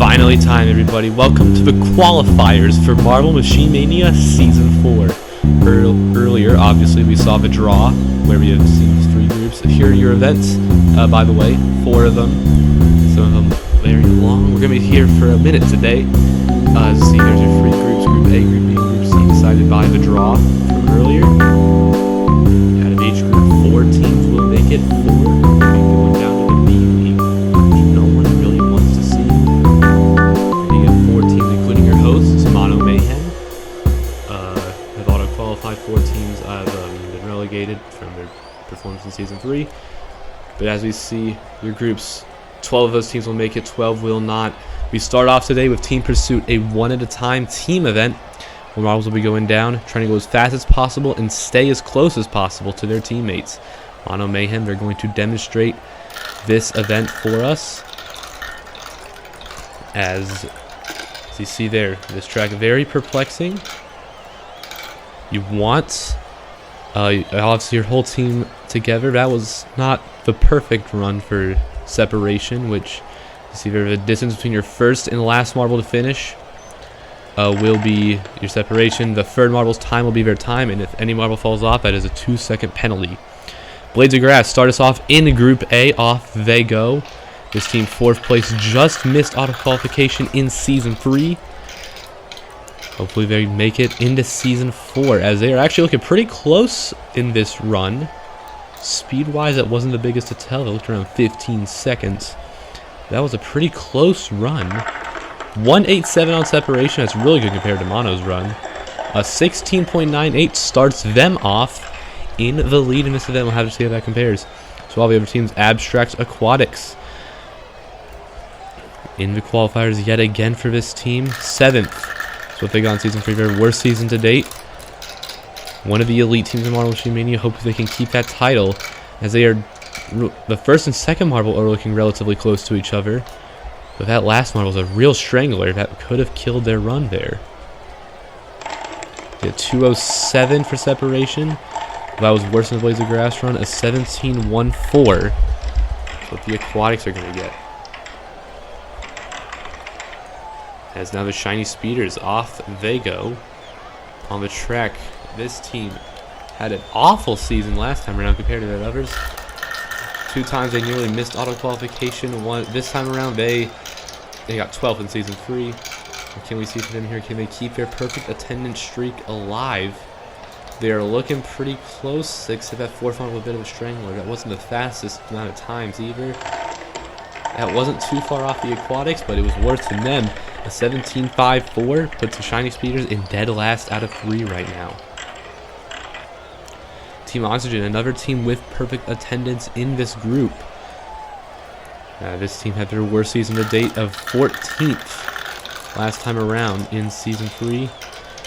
finally time, everybody. Welcome to the qualifiers for Marvel Machine Mania Season 4. Earlier, obviously, we saw the draw, where we have seen 3 groups. Here are your events, by the way, 4 of them. Some of them very long. We're going to be here for a minute today. See, there's your 3 groups, Group A, Group B, Group C, decided by the draw from earlier. Out of each group, 4 teams will make it. 4 going down to the B League, which no one really wants to see. You get 4 teams, including your hosts, Mayhem. Have auto-qualified. 4 teams have been relegated from their performance in Season 3. But as we see, your groups, 12 of those teams will make it, 12 will not. We start off today with Team Pursuit, a one-at-a-time team event where models will be going down, trying to go as fast as possible and stay as close as possible to their teammates. Mono Mayhem, they're going to demonstrate this event for us. As you see there, this track very perplexing. You want obviously your whole team together. That was not the perfect run for separation, which you see there, the distance between your first and last marble to finish will be your separation. The third marble's time will be their time, and if any marble falls off, that is a 2-second penalty. Blades of Grass start us off in Group A. Off they go. This team, 4th place, just missed auto qualification in Season 3. Hopefully they make it into Season 4, as they are actually looking pretty close in this run. Speed-wise, that wasn't the biggest to tell. They looked around 15 seconds. That was a pretty close run. 1:87 on separation. That's really good compared to Mono's run. A 16.98 starts them off in the lead in this event. We'll have to see how that compares. So all the other teams, Abstract Aquatics in the qualifiers yet again for this team. 7th. That's what they got in Season 3. Their worst season to date. One of the elite teams in Marvel Machine Mania. Hope they can keep that title, as they are the first and second marble are looking relatively close to each other. But that last marble is a real strangler that could have killed their run there. A 2:07 for separation. That was worse than the Blades of Grass run. A 17.14. That's what the Aquatics are going to get. As now the Shiny Speeders, off they go on the track. This team had an awful season last time around compared to the others. 2 times they nearly missed auto qualification. This time around they got 12th in Season 3. What can we see for them here? Can they keep their perfect attendance streak alive? They are looking pretty close, except that 4th one was a bit of a strangler. That wasn't the fastest amount of times either. That wasn't too far off the Aquatics, but it was worse than them. A 17.54 puts the Shiny Speeders in dead last out of 3 right now. Team Oxygen, another team with perfect attendance in this group. This team had their worst season to date of 14th last time around in Season 3.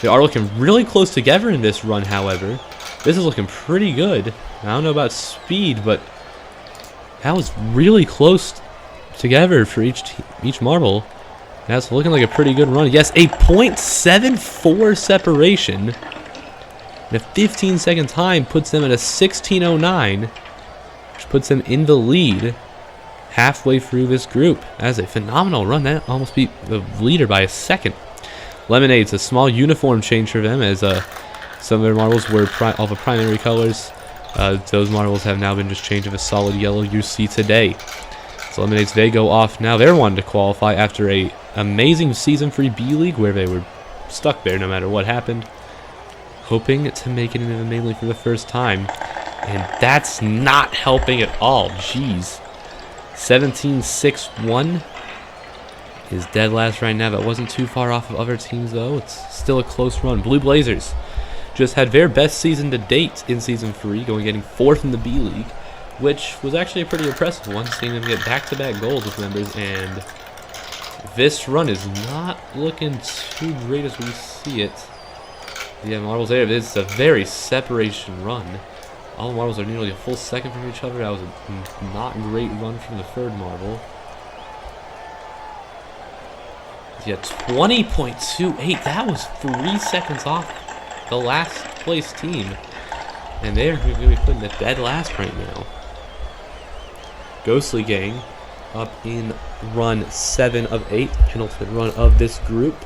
They are looking really close together in this run, however. This is looking pretty good. I don't know about speed, but that was really close together for each marble. That's looking like a pretty good run. Yes, a 0.74 separation. And a 15-second time puts them at a 16:09, which puts them in the lead halfway through this group. That's a phenomenal run. That almost beat the leader by a second. Lemonade's a small uniform change for them, as some of their marbles were all the primary colors. Those marbles have now been just changed to the solid yellow you see today. So Lemonades, they go off now. They're wanting to qualify after a amazing Season 3 B League where they were stuck there no matter what happened. Hoping to make it into the main league for the first time. And that's not helping at all. Jeez. 17.61 is dead last right now. That wasn't too far off of other teams, though. It's still a close run. Blue Blazers just had their best season to date in Season 3, getting 4th in the B League, which was actually a pretty impressive one, seeing them get back-to-back goals with members. And this run is not looking too great as we see it. Yeah, marbles there. It's a very separation run. All the marbles are nearly a full second from each other. That was a not great run from the 3rd marble. Yeah, 20.28. That was 3 seconds off the last place team. And they're going to be putting it dead last right now. Ghostly Gang up in run 7 of 8, penultimate run of this group.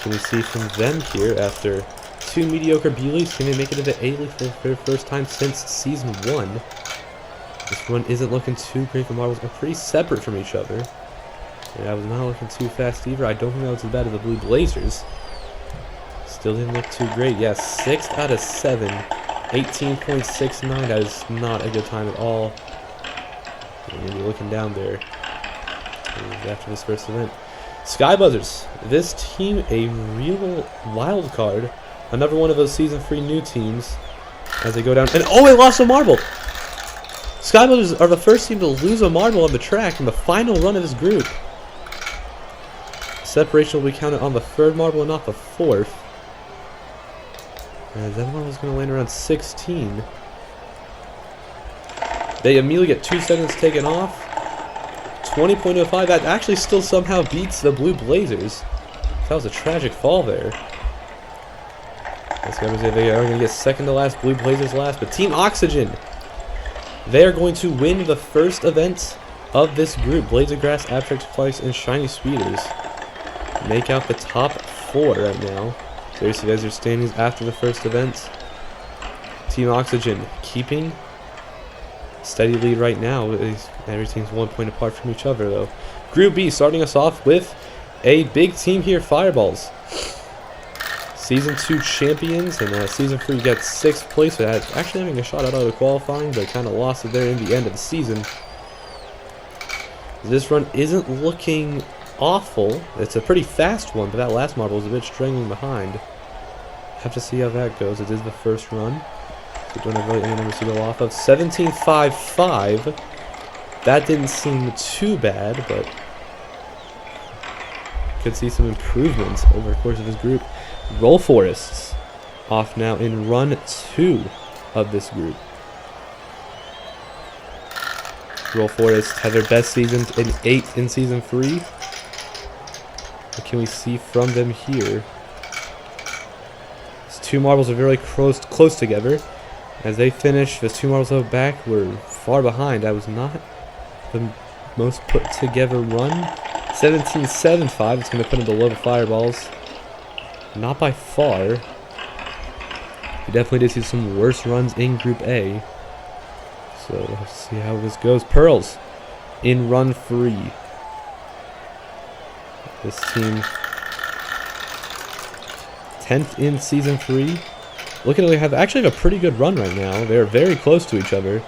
Can we see from them here after 2 mediocre B leagues? Can they make it into A league for the first time since season 1? This run isn't looking too great for marbles. They're pretty separate from each other. And I was not looking too fast either. I don't think that was as bad as the Blue Blazers. Still didn't look too great. Yeah, 6 out of 7. 18.69. That is not a good time at all. You're going to be looking down there after this first event. Sky Buzzers. This team, a real wild card. Another one of those season 3 new teams as they go down. And oh, they lost a marble. Sky Buzzers are the first team to lose a marble on the track in the final run of this group. Separation will be counted on the 3rd marble and not the 4th. And that marble is going to land around 16. They immediately get 2 seconds taken off. 20.05. That actually still somehow beats the Blue Blazers. That was a tragic fall there. They are going to get second to last. Blue Blazers last. But Team Oxygen, they are going to win the first event of this group. Blades of Grass, Abstract Splice, and Shiny Speeders make out the top 4 right now. So here's their standings after the first event. Team Oxygen keeping steady lead right now. Every team's 1 point apart from each other, though. Group B starting us off with a big team here, Fireballs. Season 2 champions, and Season 3 gets 6th place. So actually having a shot out of the qualifying, but kind of lost it there in the end of the season. This run isn't looking awful. It's a pretty fast one, but that last marble is a bit strangling behind. Have to see how that goes. It is the first run. So don't have really any numbers to go off of. 17.55. That didn't seem too bad, but could see some improvements over the course of this group. Roll Forests off now in run 2 of this group. Roll Forests had their best seasons in 8 in season 3. What can we see from them here? These 2 marbles are very close together. As they finish, the 2 marbles out back were far behind. That was not the most put together run. 17.75. It's going to put them below the Fireballs. Not by far. We definitely did see some worse runs in Group A. So let's see how this goes. Pearls in run 3. This team 10th in season 3. Looking like they actually have a pretty good run right now. They're very close to each other.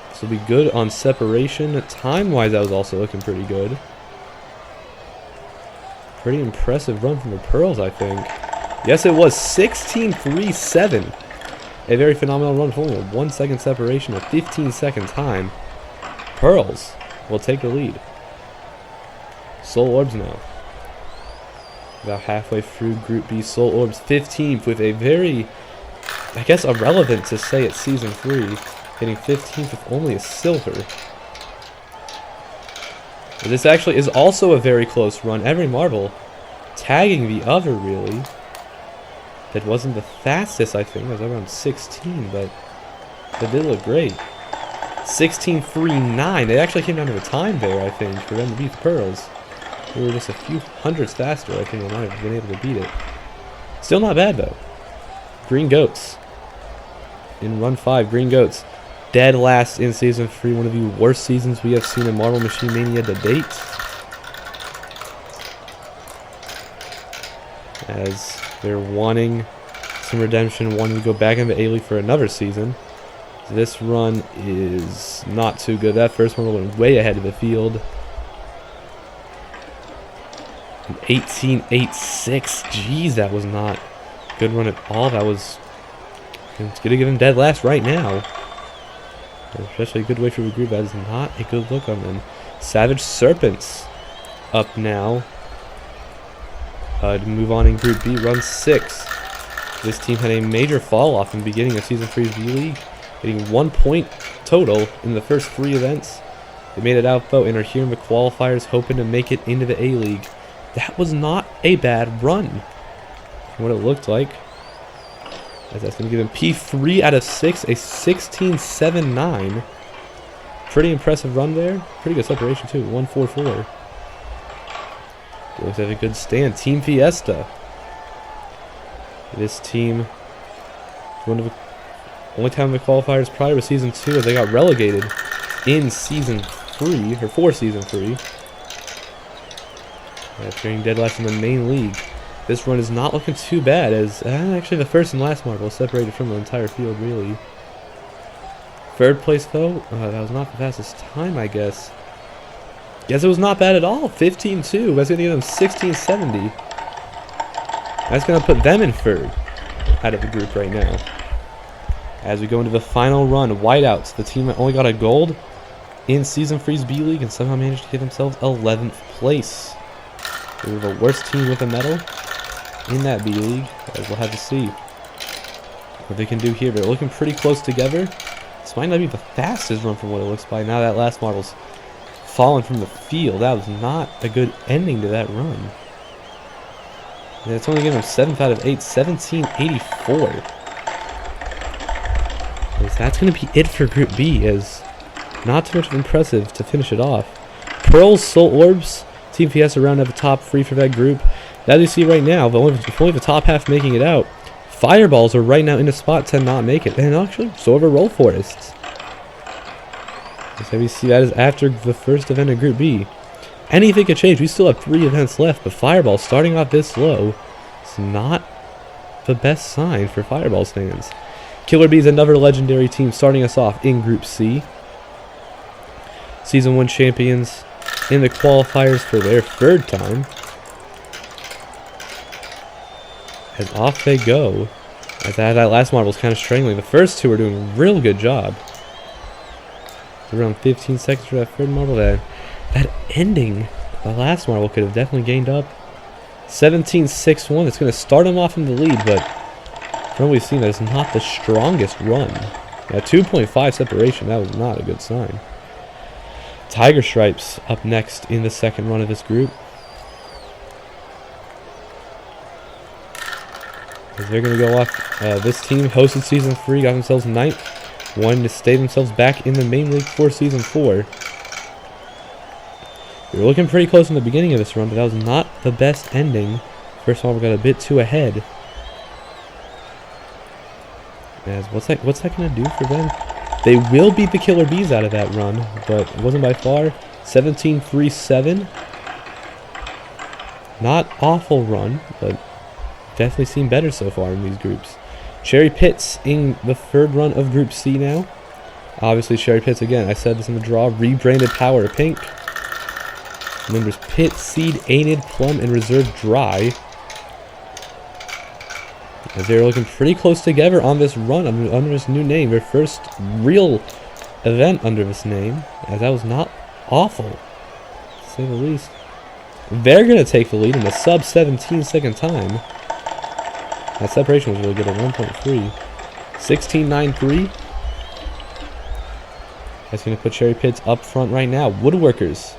This will be good on separation. Time-wise, that was also looking pretty good. Pretty impressive run from the Pearls, I think. Yes, it was 16.37. A very phenomenal run with only a 1 second separation, a 15-second time. Pearls will take the lead. Soul Orbs now. About halfway through Group B. Soul Orbs 15th with a very, I guess, irrelevant to say it's Season 3. Hitting 15th with only a silver. But this actually is also a very close run. Every marble tagging the other, really. That wasn't the fastest, I think. It was around 16, but it did look great. 16.39. It actually came down to a time there, I think, for them to beat the Pearls. They were just a few hundreds faster. I think they might have been able to beat it. Still not bad, though. Green Goats. In run 5, Green Goats. Dead last in Season 3. One of the worst seasons we have seen in Marble Machine Mania to date. As they're wanting some redemption, wanting to go back into A-League for another season. This run is not too good. That first one went way ahead of the field. 18.86. Jeez, that was not a good run at all. That was... It's going to give him dead last right now. Especially a good way for the group. That is not a good look on them. Savage Serpents up now. To move on in Group B, run 6. This team had a major fall off in the beginning of Season 3's B-League, getting 1 point total in the first 3 events. They made it out, though, and are here in the qualifiers, hoping to make it into the A-League. That was not a bad run, from what it looked like. As that's going to give him P3 out of 6, a 16.79. Pretty impressive run there. Pretty good separation too, 1.44. Looks like a good stand. Team Fiesta. This team, one of the only time the qualifiers prior to Season 2 as they got relegated in Season 3, or for Season 3. After getting dead last in the main league. This run is not looking too bad as actually the first and last marble separated from the entire field really. Third place though, that was not the fastest time I guess. Guess it was not bad at all, 15.2, that's going to give them 16.70. That's going to put them in third out of the group right now. As we go into the final run, Whiteouts, the team that only got a gold in Season 3's B-League and somehow managed to give themselves 11th place. They were the worst team with a medal in that B-League, as we'll have to see what they can do here. They're looking pretty close together. This might not be the fastest run from what it looks like. Now that last marble's fallen from the field, that was not a good ending to that run. And it's only given him 7th out of 8, 17.84. That's going to be it for Group B, as not too much impressive to finish it off. Pearls, Soul Orbs, Team Fiesta round out the top 3 for that group. As you see right now, only the top half making it out. Fireballs are right now in a spot to not make it, and actually so are Roll Forests. So we see that is after the first event of Group B. Anything could change. We still have 3 events left, but Fireball starting off this low is not the best sign for Fireball's fans. Killer Bees, another legendary team, starting us off in Group C. Season 1 champions in the qualifiers for their 3rd time. As off they go. As that last marble is kind of strangling. The first 2 are doing a real good job. Around 15 seconds for that 3rd marble. That ending, the last marble could have definitely gained up. 17.61. It's going to start him off in the lead, but from what we've seen, that is not the strongest run. Yeah, 2.5 separation. That was not a good sign. Tiger Stripes up next in the 2nd run of this group. As they're going to go off. This team hosted Season 3, got themselves 9th. Wanting to stay themselves back in the main league for Season 4. We were looking pretty close in the beginning of this run, but that was not the best ending. First of all, we got a bit too ahead. As what's that going to do for them? They will beat the Killer Bees out of that run, but it wasn't by far. 17.37. Not awful run, but definitely seen better so far in these groups. Cherry Pits in the 3rd run of Group C now. Obviously, Cherry Pits, again, I said this in the draw, rebranded Power Pink. Members Pit, Seed, Aided, Plum, and Reserve Dry. As they're looking pretty close together on this run under this new name. Their first real event under this name. As that was not awful, to say the least. They're going to take the lead in a sub 17-second time. That separation was really good at 1.3. 16.93. That's going to put Cherry Pits up front right now. Woodworkers.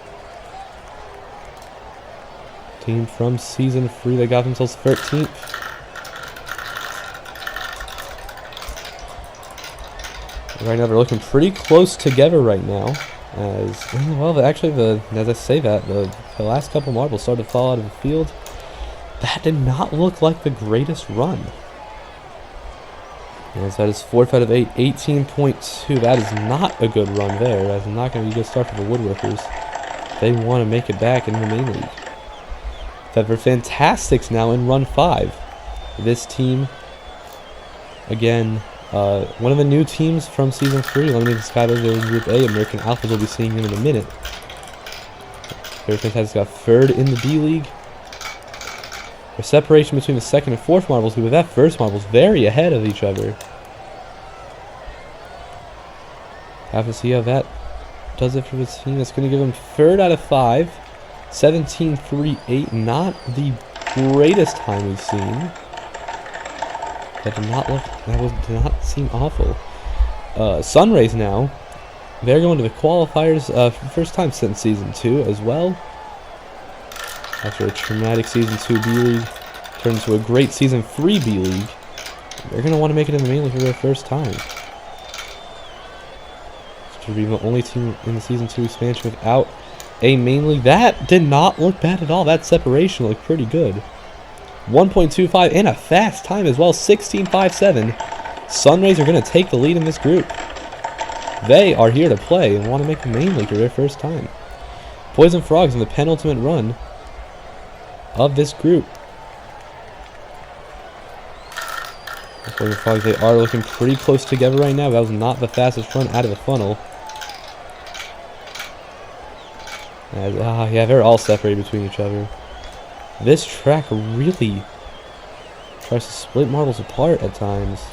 Team from Season 3. They got themselves 13th. Right now they're looking pretty close together right now. As well, actually, as I say that, the last couple marbles started to fall out of the field. That did not look like the greatest run. As that is 4th out of 8, 18.2. That is not a good run there. That's not going to be a good start for the Woodworkers. They want to make it back in the main league. That they're Fantastics now in run 5. This team, again, one of the new teams from Season 3, Elimination Race in Group A. American Alphas will be seeing him in a minute. Their Fantastics got 3rd in the B-League. The separation between the 2nd and 4th marbles, with that 1st marble is very ahead of each other. Have to see how that does it for this team. It's going to give them 3rd out of 5. 17.38. Not the greatest time we've seen. That did not seem awful. Sunrays now. They're going to the qualifiers for the first time since Season 2 as well. After a traumatic Season 2 B-League, turned into a great Season 3 B-League. They're going to want to make it in the main league for their first time. To be the only team in the Season 2 expansion without a main league. That did not look bad at all. That separation looked pretty good. 1.25 and a fast time as well. 16.57. Sunrays are going to take the lead in this group. They are here to play and want to make the main league for their first time. Poison Frogs in the penultimate run of this group. The Poison Frogs, they are looking pretty close together right now. That was not the fastest run out of the funnel. Yeah, they're all separated between each other. This track really tries to split marbles apart at times.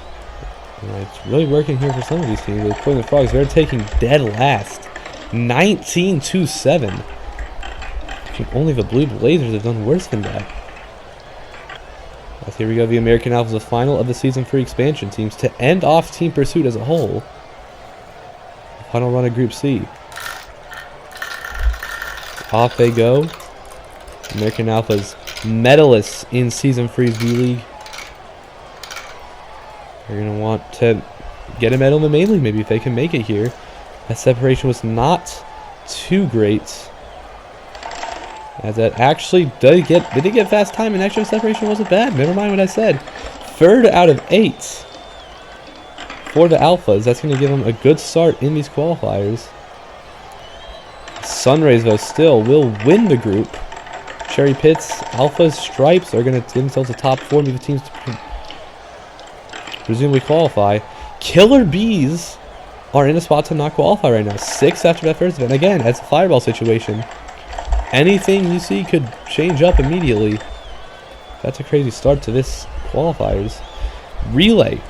It's really working here for some of these teams. The Poison Frogs, they're taking dead last. 19-7. I think only the Blue Blazers have done worse than that. As here we go, the American Alphas, the final of the Season 3 expansion teams to end off Team Pursuit as a whole. The final run of Group C. Off they go. American Alphas, medalists in Season 3's V-League. They're going to want to get a medal in the main league maybe if they can make it here. That separation was not too great. As that actually did get fast time, and extra separation wasn't bad. Never mind what I said. 3rd out of 8 for the Alphas. That's going to give them a good start in these qualifiers. Sunrays, though, still will win the group. Cherry Pits, Alphas, Stripes are going to give themselves a top 4, be the teams to presumably qualify. Killer Bees are in a spot to not qualify right now. 6 after that first event. Again, that's a fireball situation. Anything you see could change up immediately. That's a crazy start to this qualifiers. Relay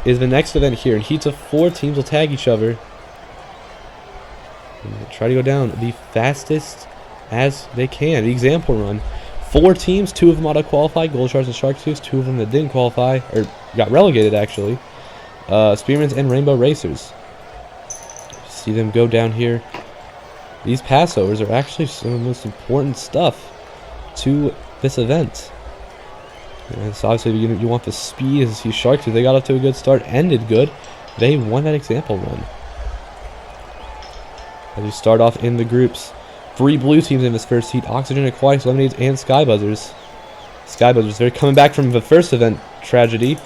is the next event here. In heats of 4, teams will tag each other. And try to go down the fastest as they can. The example run. 4 teams, 2 of them auto-qualified. Gold Sharks and Shark Tooths. 2 of them that didn't qualify, or got relegated actually. Spearmans and Rainbow Racers. See them go down here. These passovers are actually some of the most important stuff to this event. And so obviously you want the speed. As you see Shark Tooth, they got off to a good start, ended good. They won that example run. As we start off in the groups, 3 blue teams in this first heat: Oxygen, Aquatics, Lemonades, and Sky Buzzers. Sky Buzzers, they're coming back from the first event tragedy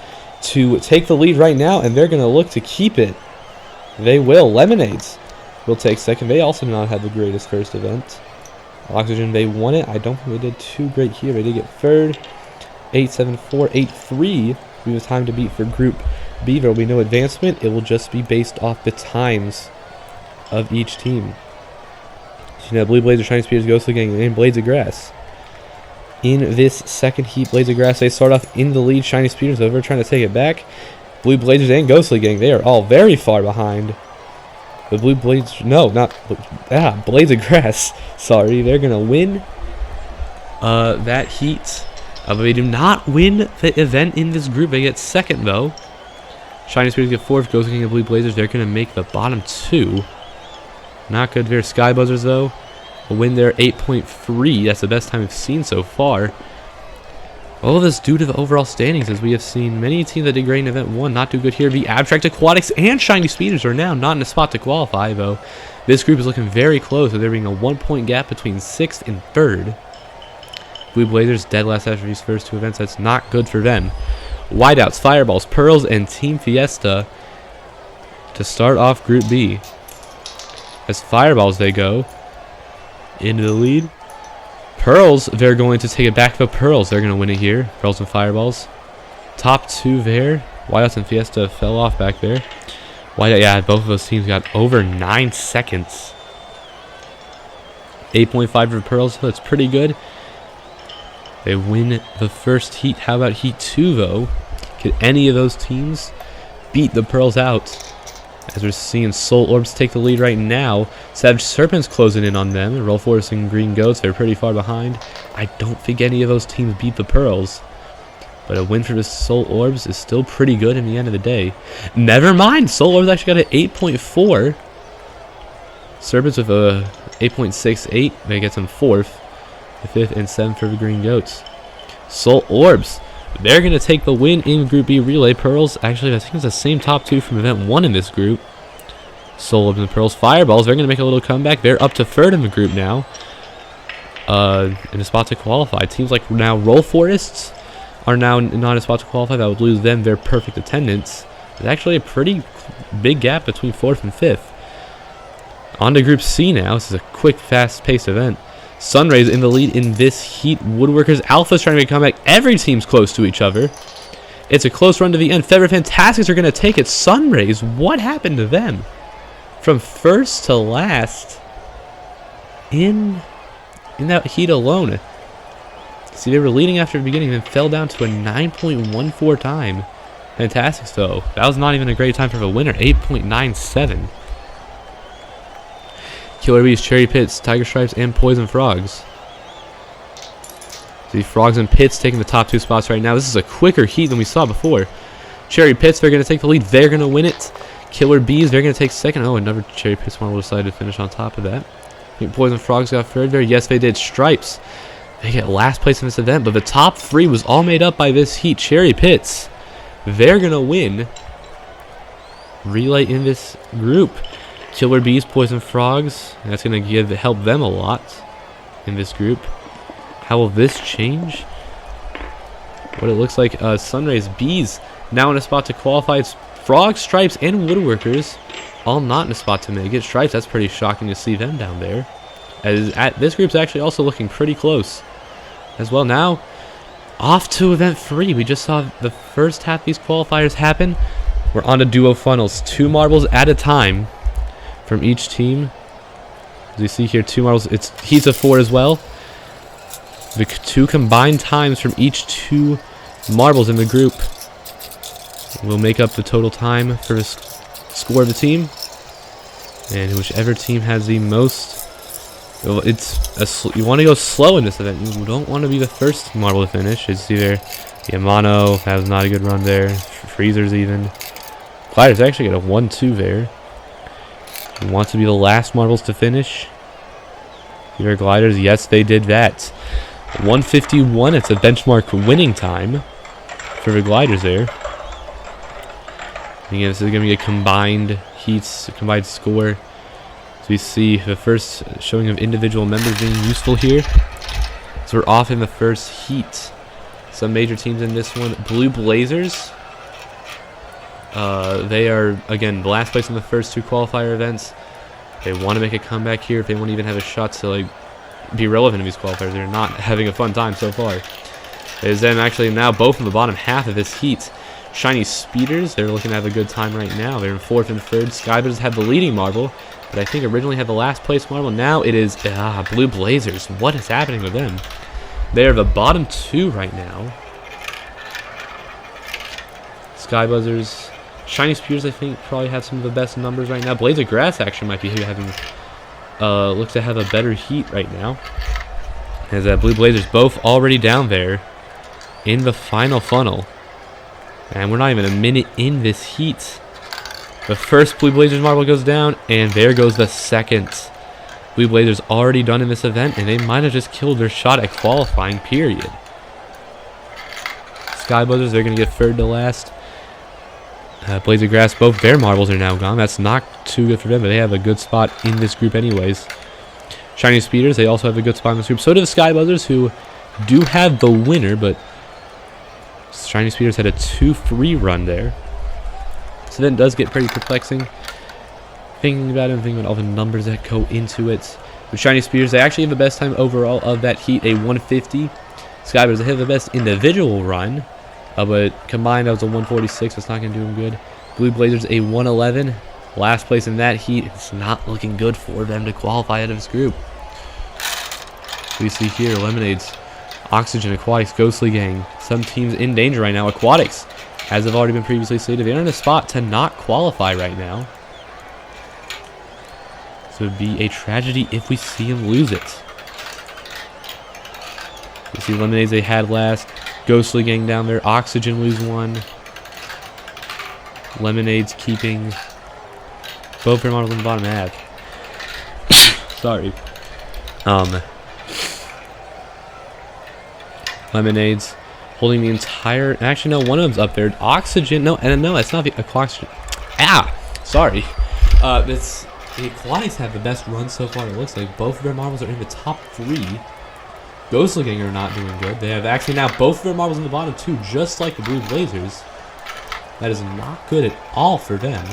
to take the lead right now, and they're going to look to keep it. They will. Lemonades will take second. They also did not have the greatest first event. Oxygen, they won it. I don't think they did too great here. They did get third. 8-7-4, 8-3 will be the time to beat for Group B. There will be no advancement. It will just be based off the times of each team. So you know, Blue Blazers, Shiny Spears, Ghostly Gang, and Blades of Grass. In this second heat, Blades of Grass, they start off in the lead. Shiny Spears over, trying to take it back. Blue Blazers and Ghostly Gang, they are all very far behind. The Blue Blades, no, not, Blades of Grass, sorry, they're going to win that heat. But they do not win the event in this group. They get second, though. Shiny Spears get fourth. Ghostly Gang and Blue Blazers, they're going to make the bottom 2. Not good there. Sky Buzzers, though, will win there 8.3. That's the best time we've seen so far. All of this due to the overall standings, as we have seen many teams that did great in Event 1 not do good here. The Abstract Aquatics and Shiny Speeders are now not in a spot to qualify, though. This group is looking very close, with there being a 1-point gap between 6th and 3rd. Blue Blazers dead last after these first 2 events. That's not good for them. Whiteouts, Fireballs, Pearls, and Team Fiesta to start off Group B. As Fireballs, they go into the lead. Pearls, they're going to take it back. The Pearls, they're going to win it here. Pearls and Fireballs. Top 2 there. Whiteouts and Fiesta fell off back there. Whiteout, yeah, both of those teams got over 9 seconds. 8.5 for Pearls, so that's pretty good. They win the first heat. How about Heat 2, though? Could any of those teams beat the Pearls out? As we're seeing Soul Orbs take the lead right now. Savage Serpents closing in on them. Roll Forest and Green Goats, they're pretty far behind. I don't think any of those teams beat the Pearls. But a win for the Soul Orbs is still pretty good in the end of the day. Never mind, Soul Orbs actually got an 8.4. Serpents with a 8.68. They get some 4th. The 5th and 7th for the Green Goats. Soul Orbs They're going to take the win in Group B. Relay Pearls. Actually, I think it's the same top 2 from Event 1 in this group. Soul Opens and Pearls. Fireballs, they're going to make a little comeback. They're up to 3rd in the group now. In a spot to qualify. Teams like now Roll Forests are now not in a spot to qualify. That would lose them their perfect attendance. There's actually a pretty big gap between 4th and 5th. On to Group C now. This is a quick, fast-paced event. Sunrays in the lead in this heat. Woodworkers, Alpha's trying to make a comeback. Every team's close to each other. It's a close run to the end. Feather Fantastics are going to take it. Sunrays, what happened to them? From first to last in that heat alone. See, they were leading after the beginning, then fell down to a 9.14 time. Fantastics, though. That was not even a great time for the winner. 8.97. Killer Bees, Cherry Pits, Tiger Stripes, and Poison Frogs. See, Frogs and Pits taking the top 2 spots right now. This is a quicker heat than we saw before. Cherry Pits, they're going to take the lead. They're going to win it. Killer Bees, they're going to take 2nd. Oh, another Cherry Pits one will decide to finish on top of that. I think Poison Frogs got 3rd there. Yes, they did. Stripes, they get last place in this event. But the top 3 was all made up by this heat. Cherry Pits, they're going to win Relay in this group. Killer Bees, Poison Frogs, that's going to help them a lot in this group. How will this change? What it looks like, Sunrays, Bees now in a spot to qualify. It's Frogs, Stripes, and Woodworkers all not in a spot to make it. Stripes, that's pretty shocking to see them down there. This group's actually also looking pretty close as well. Now, off to Event 3. We just saw the first half of these qualifiers happen. We're on to duo funnels. 2 marbles at a time from each team. As you see here, 2 marbles. It's heats of 4 as well. The 2 combined times from each 2 marbles in the group will make up the total time for the score of the team. And whichever team has the most, you want to go slow in this event. You don't want to be the first marble to finish. It's either Yamano has not a good run there, Freezers even. Gliders actually get a 1-2 there. You want to be the last marbles to finish. Your Gliders, yes, they did that. 151, it's a benchmark winning time for the Gliders there. Again, this is going to be a combined heats, a combined score. So we see the first showing of individual members being useful here. So we're off in the first heat. Some major teams in this one. Blue Blazers. They are, again, the last place in the first 2 qualifier events. They want to make a comeback here if they want to even have a shot to be relevant in these qualifiers. They're not having a fun time so far. There's them actually now both in the bottom half of this heat. Shiny Speeders, they're looking to have a good time right now. They're in 4th and 3rd. Skybirds have the leading marble, but I think originally had the last place marble. Now it is Blue Blazers. What is happening with them? They are the bottom 2 right now. Skybuzzers, Shiny Spears, I think, probably have some of the best numbers right now. Blades of Grass actually might be having, looks to have a better heat right now. As Blue Blazers both already down there in the final funnel. And we're not even a minute in this heat. The first Blue Blazers marble goes down, and there goes the second. Blue Blazers already done in this event, and they might have just killed their shot at qualifying, period. Sky Buzzers, they're going to get 3rd to last. Blades of Grass, both their marbles are now gone. That's not too good for them, but they have a good spot in this group anyways. Shiny Speeders, they also have a good spot in this group. So do the Sky Buzzers, who do have the winner, but Shiny Speeders had a 2-3 run there. So then it does get pretty perplexing. Thinking about it and thinking about all the numbers that go into it. With Shiny Speeders, they actually have the best time overall of that heat, a 150. Sky Buzzers, they have the best individual run. But combined, that was a 146. That's not going to do them good. Blue Blazers, a 111. Last place in that heat. It's not looking good for them to qualify out of this group. We see here, Lemonades, Oxygen, Aquatics, Ghostly Gang. Some teams in danger right now. Aquatics, as have already been previously stated, they're in a spot to not qualify right now. So it would be a tragedy if we see them lose it. You see Lemonades they had last. Ghostly Gang down there. Oxygen lose 1. Lemonades keeping both their models in the bottom half. Sorry. Lemonades holding the entire. Actually, no, one of them's up there. Oxygen. No, and no, it's not the oxygen. Sorry. The Aquatics have the best run so far. It looks like both of their marbles are in the top 3. Ghostly are not doing good. They have actually now both of their marbles in the bottom 2, just like the Blue Blazers. That is not good at all for them.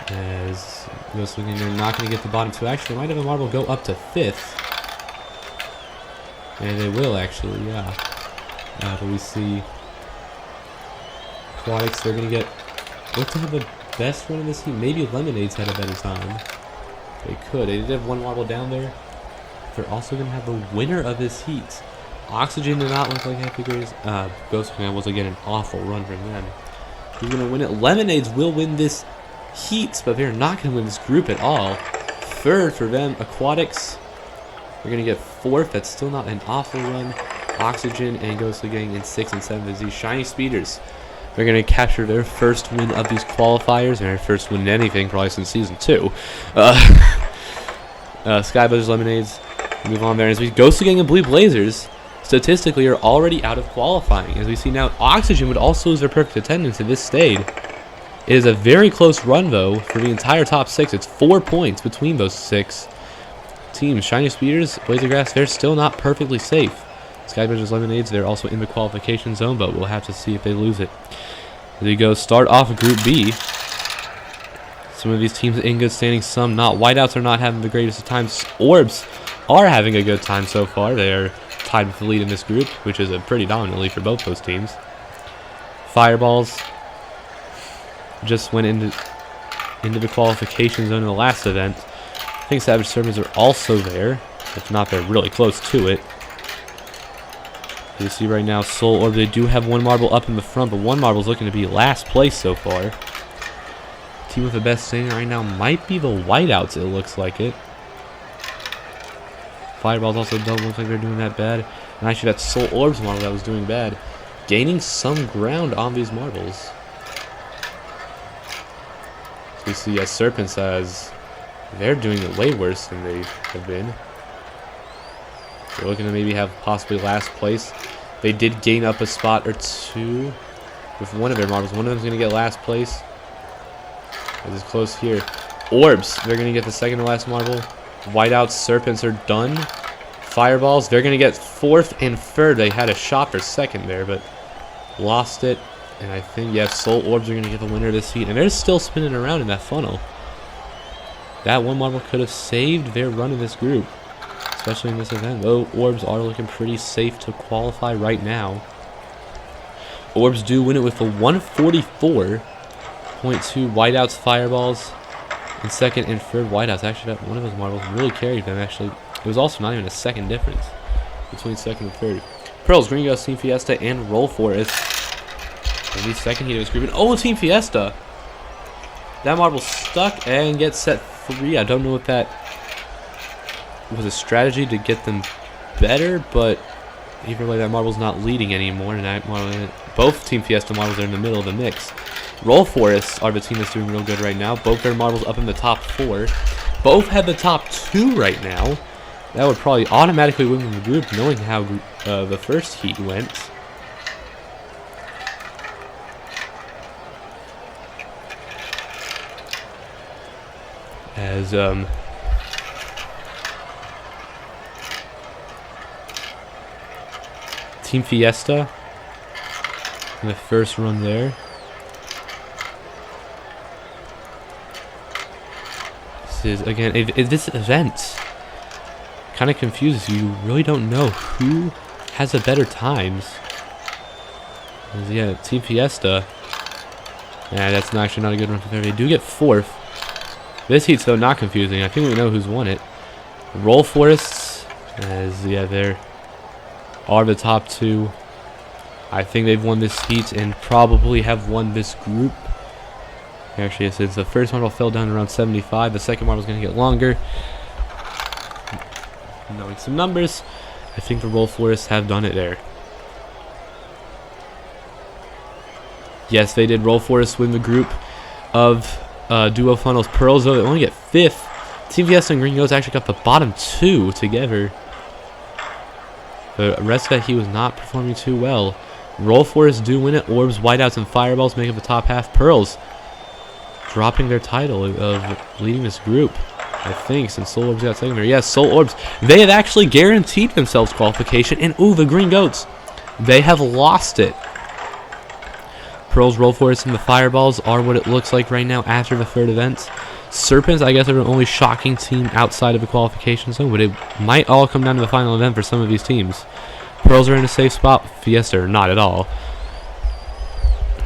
As Ghostly are not going to get the bottom 2. Actually, they might have a marble go up to 5th. And they will actually, yeah. But we see Aquatics, they're going to get. Look to have the best one in this heat. Maybe Lemonades had a better time. They could. They did have one marble down there. They're also going to have the winner of this heat. Oxygen did not look like happy figures. Ghostly was again an awful run from them. Who's going to win it? Lemonades will win this heat, but they're not going to win this group at all. 3rd for them. Aquatics. They're going to get 4th. That's still not an awful run. Oxygen and Ghostly Gang in 6th and 7th as these Shiny Speeders. They're going to capture their first win of these qualifiers, and their first win in anything probably since Season 2. Skybuzzers, Lemonades, move on there. As we Ghostly Gang and Blue Blazers, statistically, are already out of qualifying. As we see now, Oxygen would also lose their perfect attendance if this stayed. It is a very close run, though, for the entire top 6. It's 4 points between those 6 teams. Shiny Speeders, Blazer Grass, they're still not perfectly safe. Skybuzzers, Lemonades, they're also in the qualification zone, but we'll have to see if they lose it. There you go. Start off Group B. Some of these teams in good standing, some not. Whiteouts are not having the greatest of times. Orbs are having a good time so far. They are tied with the lead in this group, which is a pretty dominant lead for both those teams. Fireballs just went into the qualification zone in the last event. I think Savage Serpents are also there. If not, they're really close to it. You see right now, Soul Orb, they do have one marble up in the front, but one marble is looking to be last place so far. Team with the best standing right now might be the Whiteouts, it looks like it. Fireballs also don't look like they're doing that bad. And actually, that Soul Orb's marble that was doing bad, gaining some ground on these marbles. So we see Serpents as they're doing it way worse than they have been. They're looking to maybe have possibly last place. They did gain up a spot or 2 with one of their marbles. One of them's going to get last place. This is close here. Orbs, they're going to get the second to last marble. Whiteouts, Serpents are done. Fireballs, they're going to get 4th and 3rd. They had a shot for 2nd there, but lost it. And I think, yeah, Soul Orbs are going to get the winner of this heat. And they're still spinning around in that funnel. That one marble could have saved their run in this group, especially in this event. Though Orbs are looking pretty safe to qualify right now. Orbs do win it with a 144.2. Whiteouts, Fireballs in 2nd and 3rd. Whiteouts, actually, that one of those marbles really carried them. Actually, it was also not even a 2nd difference between 2nd and 3rd. Pearls, Green Ghost, Team Fiesta, and Roll Forest. And the second heat of this group. And oh, Team Fiesta! That marble stuck and gets set 3. I don't know if that was a strategy to get them better, but either way, that marble's not leading anymore. And that marble, both Team Fiesta marbles are in the middle of the mix. Roll Forests are the team that's doing real good right now. Both their marbles up in the top 4. Both have the top 2 right now. That would probably automatically win the group, knowing how the first heat went. As Team Fiesta in the first run there. This is, again, this event kind of confuses you. You really don't know who has the better times. Yeah, Team Fiesta. Yeah, that's actually not a good run for them. They do get 4th. This heat's, though, not confusing. I think we know who's won it. Roll Forests, as, yeah, they are the top 2. I think they've won this heat and probably have won this group. Actually, since the first marble fell down around 75, the second marble is going to get longer. Knowing some numbers, I think the Roll Forests have done it there. Yes, they did. Roll Forests win the group of Duo Funnels. Pearls, though, they only get 5th. Team Fiesta and Green Ghost actually got the bottom 2 together. The rest of that heat was not performing too well. Roll Force do win it. Orbs, Whiteouts, and Fireballs make up the top half. Pearls dropping their title of leading this group, I think, since Soul Orbs got second there. Yes, Soul Orbs. They have actually guaranteed themselves qualification. And, ooh, the Green Goats. They have lost it. Pearls, Roll Force, and the Fireballs are what it looks like right now after the third event. Serpents, I guess, are the only shocking team outside of the qualification zone, but it might all come down to the final event for some of these teams. Pearls are in a safe spot. Fiesta are not at all.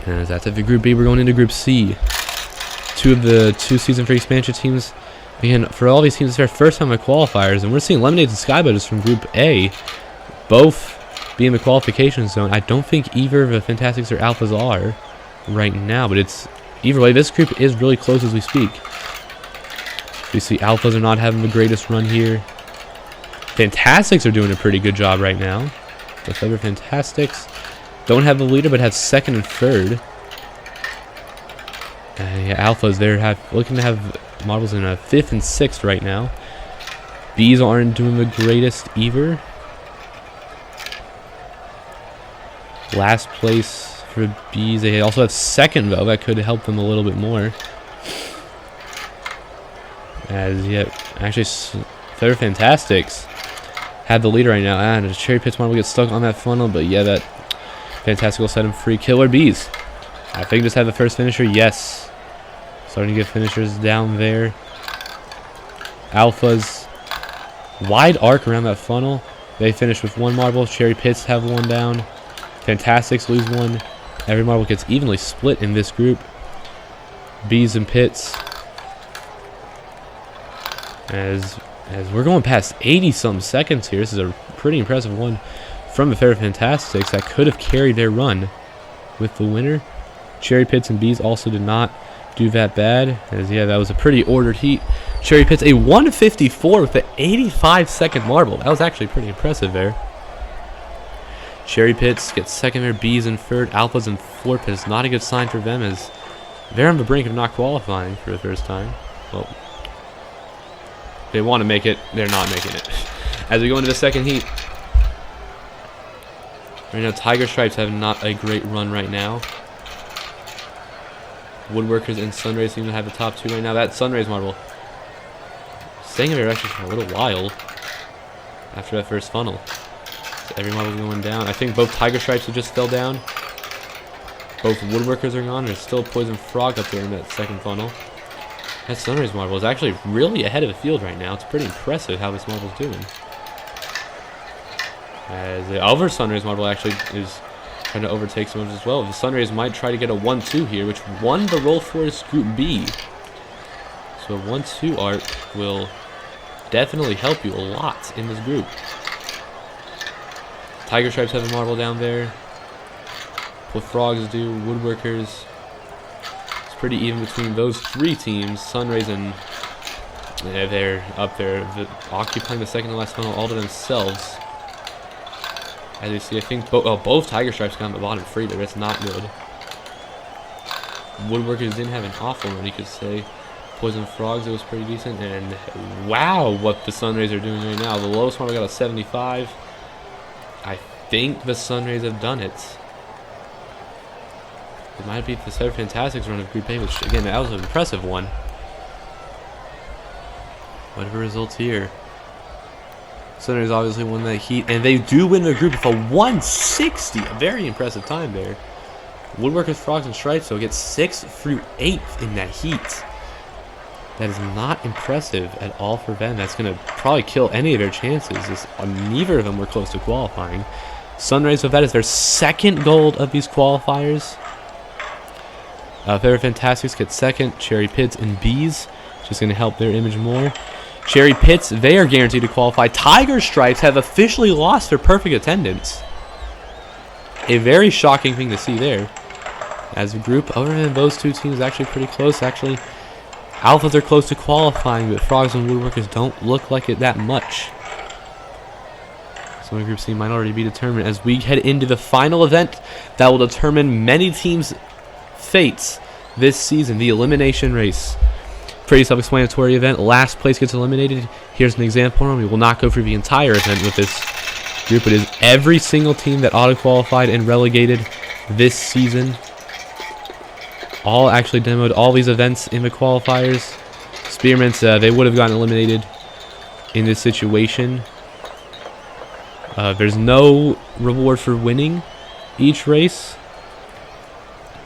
And that's it for Group B. We're going into Group C. Two of the season free expansion teams. Again, for all these teams, it's their first time at qualifiers, and we're seeing Lemonades and Skyboaters from Group A both be in the qualification zone. I don't think either of the Fantastics or Alphas are right now, but it's either way. This group is really close as we speak. We see Alphas are not having the greatest run here. Fantastics are doing a pretty good job right now. The Feather Fantastics don't have the leader, but have second and third. Yeah, Alphas, they're looking to have models in a 5th and 6th right now. Bees aren't doing the greatest either. Last place for Bees. They also have second, though. That could help them a little bit more. As yet, actually, Feather Fantastics have the lead right now. And the Cherry Pits model gets stuck on that funnel, but yeah, that Fantastic will set him free. Killer Bees, I think, just have the first finisher. Yes, starting to get finishers down there. Alphas, wide arc around that funnel. They finish with one marble. Cherry Pits have one down. Fantastics lose one. Every marble gets evenly split in this group. Bees and Pits. As we're going past 80-some seconds here, this is a pretty impressive one from the Feather Fantastics that could have carried their run with the winner. Cherry Pits and Bees also did not do that bad, as yeah, that was a pretty ordered heat. Cherry Pits a 154 with an 85-second marble. That was actually pretty impressive there. Cherry Pits gets second there, Bees in third, Alphas in fourth. But it's not a good sign for them, as they're on the brink of not qualifying for the first time. Well, they want to make it, they're not making it. As we go into the second heat. Right now, Tiger Stripes have not a great run right now. Woodworkers and Sunrays seem to have the top two right now. That Sunrays marble staying in there actually for a little while after that first funnel. So every marble's going down. I think both Tiger Stripes have just fell down. Both Woodworkers are gone. There's still Poison Frog up there in that second funnel. That Sunrays marble is actually really ahead of the field right now. It's pretty impressive how this marble's doing. As the other Sunrays marble actually is trying to overtake some of as well. The Sunrays might try to get a 1-2 here, which won the Roll Force Group B. So a 1-2 arc will definitely help you a lot in this group. Tiger Stripes have a marble down there. What Frogs do, Woodworkers. It's pretty even between those three teams. Sunrays and they're up there, occupying the second to last funnel all to themselves. As you see, I think both Tiger Stripes got on the bottom free there. It's not good. Woodworkers didn't have an awful run, you could say. Poison Frogs, it was pretty decent. And wow, what the Sunrays are doing right now. The lowest one, we got a 75. I think the Sunrays have done it. It might be the Feather Fantastics run of Group A, which, again, that was an impressive one. Whatever results here. Sunrays obviously won that heat, and they do win the group with a 160. A very impressive time there. Woodworkers, Frogs, and Stripes, so get 6th through 8th in that heat. That is not impressive at all for them. That's going to probably kill any of their chances. Neither of them were close to qualifying. Sunrays, with that, is their second gold of these qualifiers. Feather Fantastics get second. Cherry Pits and Bees, just going to help their image more. Cherry Pits, they are guaranteed to qualify. Tiger Stripes have officially lost their perfect attendance. A very shocking thing to see there. As a group, other than those two teams, actually pretty close. Actually, Alphas are close to qualifying, but Frogs and Woodworkers don't look like it that much. So Group C might already be determined as we head into the final event that will determine many teams' fates this season, the Elimination Race. Pretty self-explanatory event. Last place gets eliminated. Here's an example. We will not go through the entire event with this group. It is every single team that auto-qualified and relegated this season. All actually demoed all these events in the qualifiers. Spearmint's, they would have gotten eliminated in this situation. There's no reward for winning each race.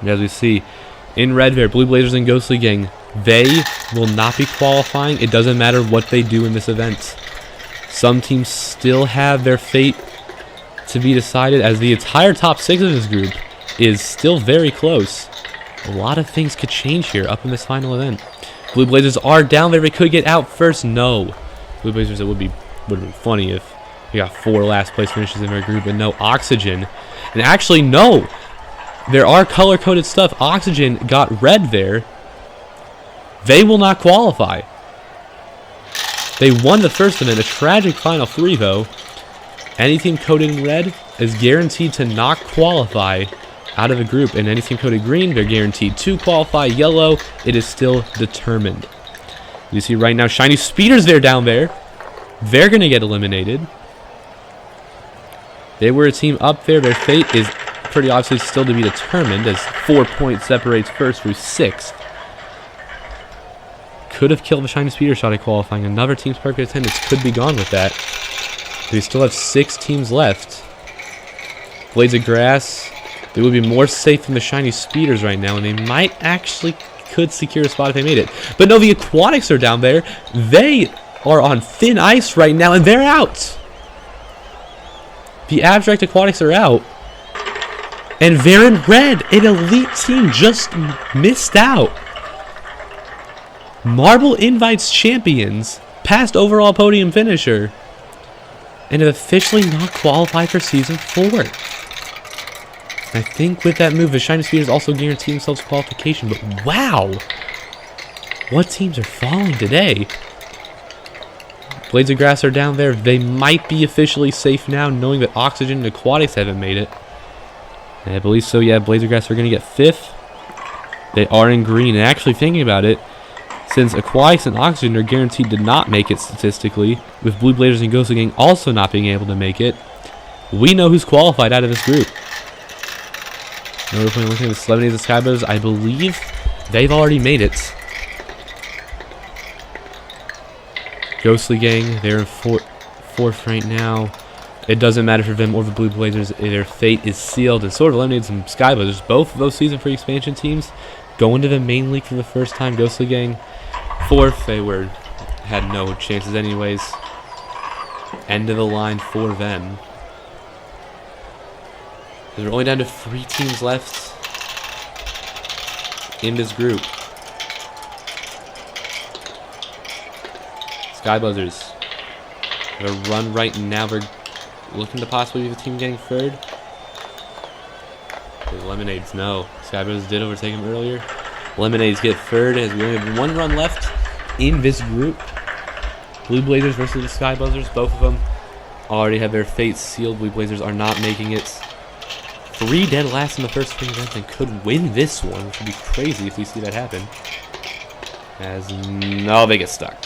And as we see, in red there, Blue Blazers and Ghostly Gang, they will not be qualifying. It doesn't matter what they do in this event. Some teams still have their fate to be decided, as the entire top 6 of this group is still very close. A lot of things could change here up in this final event. Blue Blazers are down there. They could get out first. No. Blue Blazers, it would have been funny if they got 4 last place finishes in their group, but no Oxygen. And actually, no. There are color-coded stuff. Oxygen got red there. They will not qualify. They won the first event. A tragic final 3, though. Any team coded in red is guaranteed to not qualify out of a group, and any team coded green, they're guaranteed to qualify. Yellow, it is still determined. You see right now, Shiny Speeders there down there. They're going to get eliminated. They were a team up there. Their fate is pretty obviously still to be determined, as 4 points separates first through 6th. Could have killed the Shiny Speeder shot at qualifying. Another team's perfect attendance could be gone with that. They still have 6 teams left. Blades of Grass, they would be more safe than the Shiny Speeders right now, and they might actually could secure a spot if they made it. But no, the Aquatics are down there. They are on thin ice right now, and they're out. The Abstract Aquatics are out. And they're in red. An elite team just missed out. Marble Invites champions, past overall podium finisher, and have officially not qualified for Season 4. I think with that move, the Shiny Speeders also guarantee themselves qualification, but wow! What teams are falling today? Blades of Grass are down there. They might be officially safe now, knowing that Oxygen and Aquatics haven't made it. And I believe so, yeah, Blades of Grass are going to get 5th. They are in green, and actually thinking about it, since Aquatics and Oxygen are guaranteed to not make it statistically, with Blue Blazers and Ghostly Gang also not being able to make it, we know who's qualified out of this group. Now we're playing looking at the Celebrities and Skybos. I believe they've already made it. Ghostly Gang, they're in 4th right now. It doesn't matter for them or the Blue Blazers. Their fate is sealed. And sort of Lemonades and Skybos, both of those Season 3 expansion teams, going to the main league for the first time. Ghostly Gang, 4th. They had no chances anyways. End of the line for them. We're only down to 3 teams left in this group. Sky Buzzers have a run right now. We're looking to possibly be the team getting 3rd. The Lemonades, no. Sky Buzzers did overtake them earlier. Lemonades get 3rd as we only have 1 run left in this group. Blue Blazers versus the Sky Buzzers. Both of them already have their fate sealed. Blue Blazers are not making it. 3 dead last in the first 3 events and could win this one, which would be crazy if we see that happen. As no, they get stuck.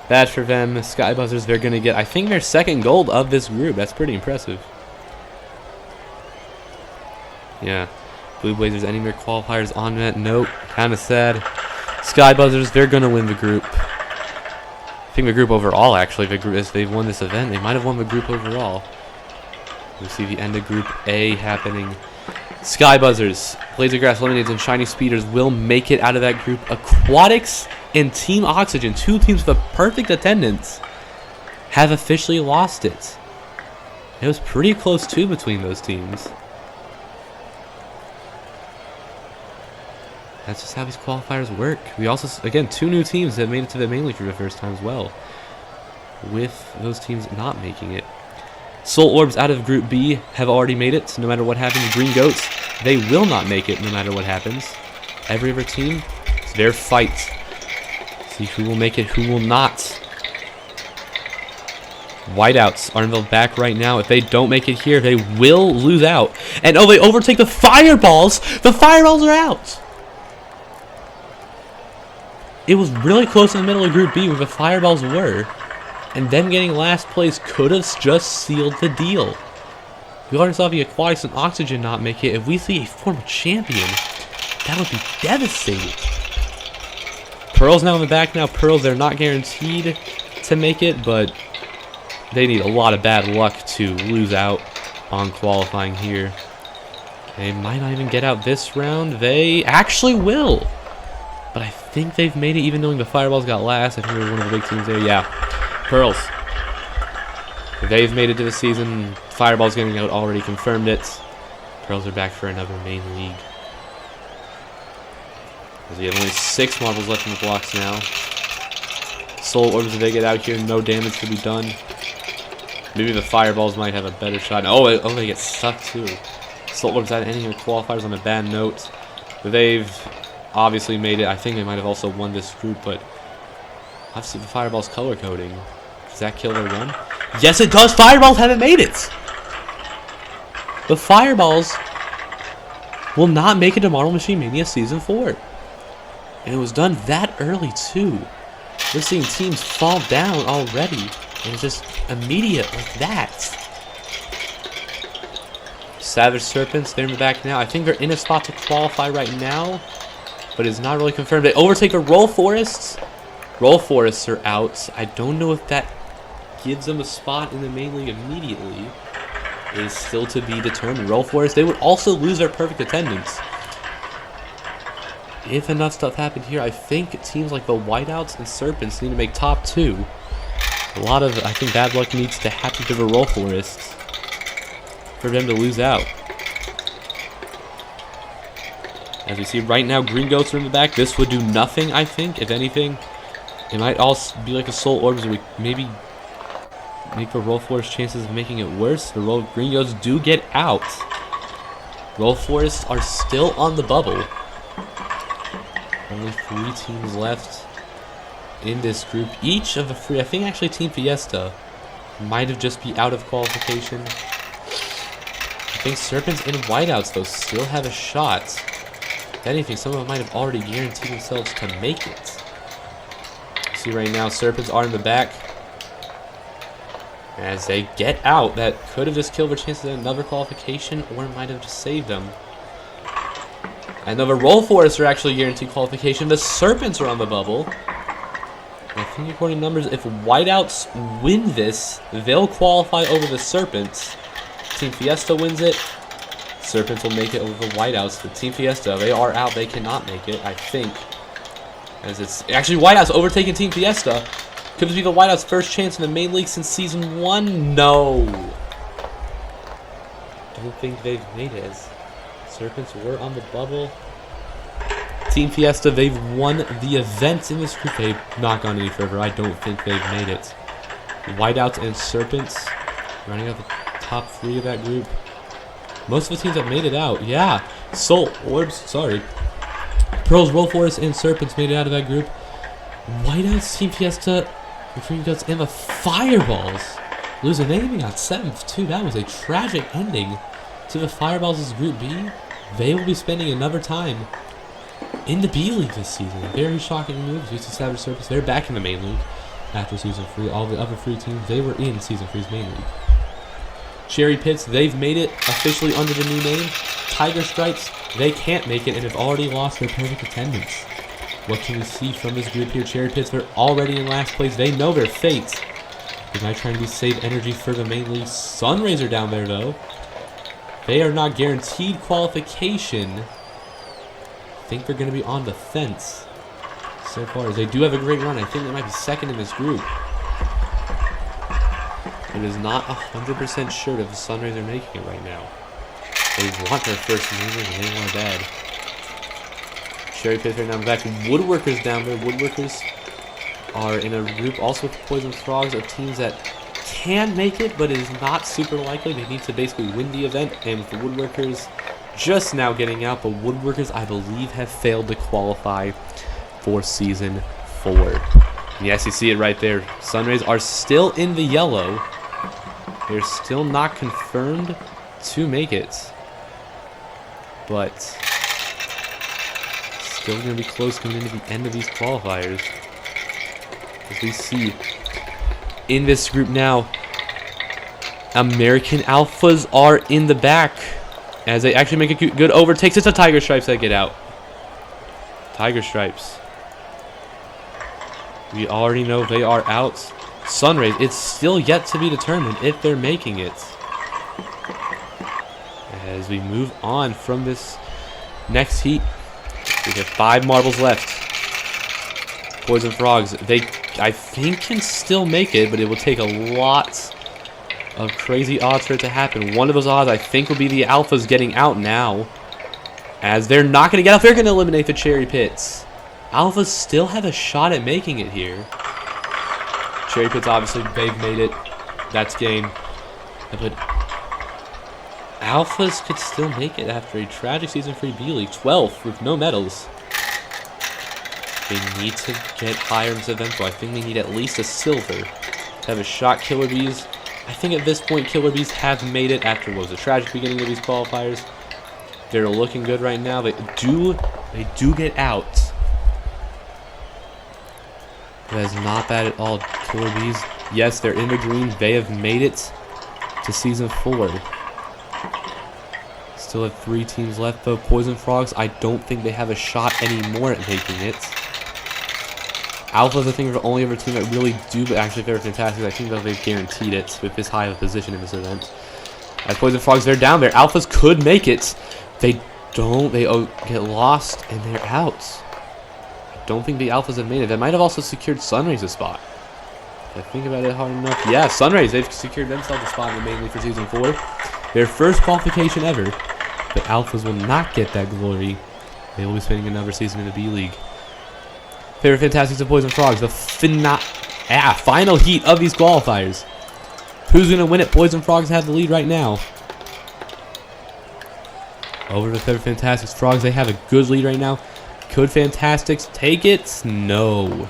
Bad for them. Sky Buzzers, they're going to get, I think, their 2nd gold of this group. That's pretty impressive. Yeah. Blue Blazers, any more qualifiers on that? Nope. Kind of sad. Sky Buzzers, they're going to win the group. I think the group overall, actually, if they've won this event, they might have won the group overall. We see the end of Group A happening. Sky Buzzers, Blades of Grass, Lemonades, and Shiny Speeders will make it out of that group. Aquatics and Team Oxygen, 2 teams with a perfect attendance, have officially lost it. It was pretty close too between those teams. That's just how these qualifiers work. We also, again, 2 new teams that made it to the main league for the first time as well, with those teams not making it. Soul Orbs out of Group B have already made it, no matter what happens. Green Goats, they will not make it no matter what happens. Every other team, it's their fight. See who will make it, who will not. Whiteouts are involved back right now. If they don't make it here, they will lose out. And oh, they overtake the Fireballs. The Fireballs are out. It was really close in the middle of Group B where the Fireballs were. And them getting last place could have just sealed the deal. We already saw the Aquatics and Oxygen not make it. If we see a former champion, that would be devastating. Pearl's now in the back now. Pearls, they're not guaranteed to make it, but they need a lot of bad luck to lose out on qualifying here. They might not even get out this round. They actually will. But I think they've made it, even knowing the Fireballs got last. I think they were one of the big teams there. Yeah. Pearls. They've made it to the season. Fireballs getting out already confirmed it. Pearls are back for another main league. We have only 6 marbles left in the blocks now. Soul Orbs, if they get out here, no damage to be done. Maybe the Fireballs might have a better shot. Oh, they get stuck too. Soul Orbs had any of the qualifiers on a bad note. But they've obviously made it. I think they might have also won this group, but obviously the Fireballs color coding. Does that kill their run? Yes, it does. Fireballs haven't made it. The Fireballs will not make it to Marble Machine Mania Season 4. And it was done that early, too. We're seeing teams fall down already. And it's just immediate like that. Savage Serpents, they're in the back now. I think they're in a spot to qualify right now. But it's not really confirmed. They overtake a Roll Forests. Roll Forests are out. I don't know if that gives them a spot in the main league immediately. It is still to be determined. Roll Forests, they would also lose their perfect attendance. If enough stuff happened here, I think teams like the Whiteouts and Serpents need to make top 2. A lot of, I think, bad luck needs to happen to the Roll Forests for them to lose out. As we see right now, Green Goats are in the back. This would do nothing, I think. If anything, it might also be like a Soul Orbs where we maybe make the Roll Forest chances of making it worse. The Green Goats do get out. Roll Forests are still on the bubble. Only 3 teams left in this group. Each of the 3, I think actually Team Fiesta might have just be out of qualification. I think Serpents and Whiteouts, though, still have a shot. If anything, some of them might have already guaranteed themselves to make it. See right now, Serpents are in the back. As they get out, that could have just killed their chances at another qualification, or might have just saved them. And the Roll Forests are actually guaranteed qualification. The Serpents are on the bubble. I think according to numbers, if Whiteouts win this, they'll qualify over the Serpents. Team Fiesta wins it, Serpents will make it over the Whiteouts. But Team Fiesta, they are out. They cannot make it, I think. As it's actually Whiteouts overtaking Team Fiesta. Could this be the Whiteouts' first chance in the main league since Season 1? No. Don't think they've made it. Serpents were on the bubble. Team Fiesta, they've won the event in this group. They've not gone any further. I don't think they've made it. Whiteouts and Serpents running out the top 3 of that group. Most of the teams have made it out. Yeah. Soul Orbs, sorry. Pearls, Roll Forests, and Serpents made it out of that group. Whiteouts, Team Fiesta, the Green Goats, and the Fireballs losing. They even got 7th, too. That was a tragic ending to the Fireballs' Group B. They will be spending another time in the B League this season. Very shocking moves. We see Savage Serpents. They're back in the main league after Season 3. All the other 3 teams, they were in Season 3's main league. Cherry Pits, they've made it officially under the new name. Tiger Stripes, they can't make it and have already lost their perfect attendance. What can we see from this group here? Cherry Pits, they're already in last place. They know their fate. They might try to save energy for the main league. Sunrays are down there, though. They are not guaranteed qualification. I think they're going to be on the fence so far, as they do have a great run. I think they might be second in this group. It is not 100% sure if the Sunrays are making it right now. They want their first movers and they want it bad. Cherry Pits right now in the back. Woodworkers down there. Woodworkers are in a group also with Poison Frogs of teams that can make it, but it is not super likely. They need to basically win the event, and with the Woodworkers just now getting out, but Woodworkers, I believe, have failed to qualify for Season 4. And yes, you see it right there. Sunrays are still in the yellow. They're still not confirmed to make it, but still going to be close coming into the end of these qualifiers. As we see in this group now. American Alphas are in the back as they actually make a good overtakes. It's the Tiger Stripes that get out. Tiger Stripes. We already know they are out. Sunrays, it's still yet to be determined if they're making it. As we move on from this next heat, we have 5 marbles left. Poison Frogs, they, I think, can still make it, but it will take a lot of crazy odds for it to happen. One of those odds, I think, will be the Alphas getting out now, as they're not going to get out. They're going to eliminate the Cherry Pits. Alphas still have a shot at making it here. Cherry Pits, obviously, they've made it. That's game. But Alphas could still make it after a tragic Season 3 B-League. 12th with no medals. They need to get higher in this event, so I think they need at least a silver to have a shot. Killer Bees, I think at this point, Killer Bees have made it after what was a tragic beginning of these qualifiers. They're looking good right now. They do get out. That is not bad at all. Killer Bees, yes, they're in the green. They have made it to Season 4. Still have 3 teams left, though. Poison Frogs, I don't think they have a shot anymore at making it. Alphas, I think, are the only other team that really do, but actually, if they're fantastic, I think that they've guaranteed it with this high of a position in this event. As Poison Frogs, they're down there. Alphas could make it. They don't. They get lost, and they're out. I don't think the Alphas have made it. They might have also secured Sunrays a spot. If I think about it hard enough. Yeah, Sunrays, they've secured themselves a spot in the main league for Season 4. Their first qualification ever. But Alphas will not get that glory. They will be spending another season in the B-League. Favorite Fantastics and Poison Frogs. The final heat of these qualifiers. Who's going to win it? Poison Frogs have the lead right now. Over to Favorite Fantastics. Frogs, they have a good lead right now. Could Fantastics take it? No.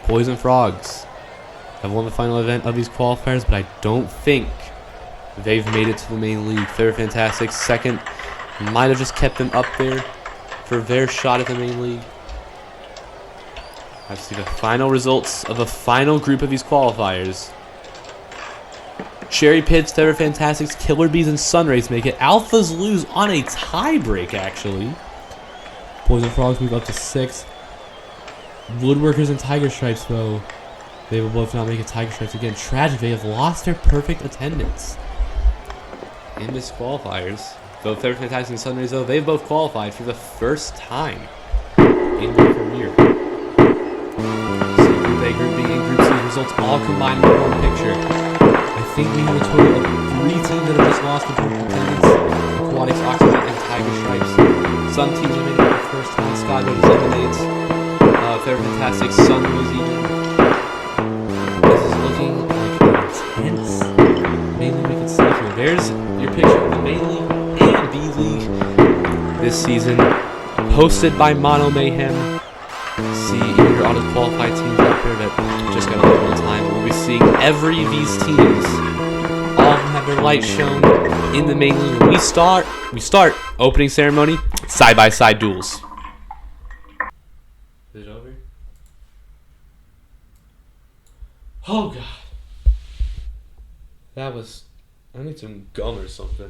Poison Frogs have won the final event of these qualifiers, but I don't think they've made it to the main league. Favorite Fantastics, second. Might have just kept them up there for their shot at the main league. Let's see the final results of the final group of these qualifiers. Cherry Pits, Favorite Fantastics, Killer Bees, and Sunrays make it. Alphas lose on a tie break, actually. Poison Frogs move up to 6th. Woodworkers and Tiger Stripes, though, they will both not make it. Tiger Stripes again. Tragic, they have lost their perfect attendance in this qualifiers. Though Favorite Fantastics and Sunrays, though, they've both qualified for the first time in their career. So Group A, Group B, and Group C results all combined in one picture. I think we have a total of 3 teams that have just lost the perfect attendance. Aquatics, Oxygen, and Tiger Stripes. Some teams are making it for the first time. Skyboat is eliminated. Favorite Fantastics, Sunrays even. This is looking like an intense main league we can see here. There's your picture of the main league and B-League this season, hosted by Mono Mayhem. See your auto-qualified teams out there that just got a little bit of time. We'll be seeing every of these teams. All of them have their lights shown in the main league. We start opening ceremony, side-by-side duels. Is it over? Oh, God. That was... I need some gum or something.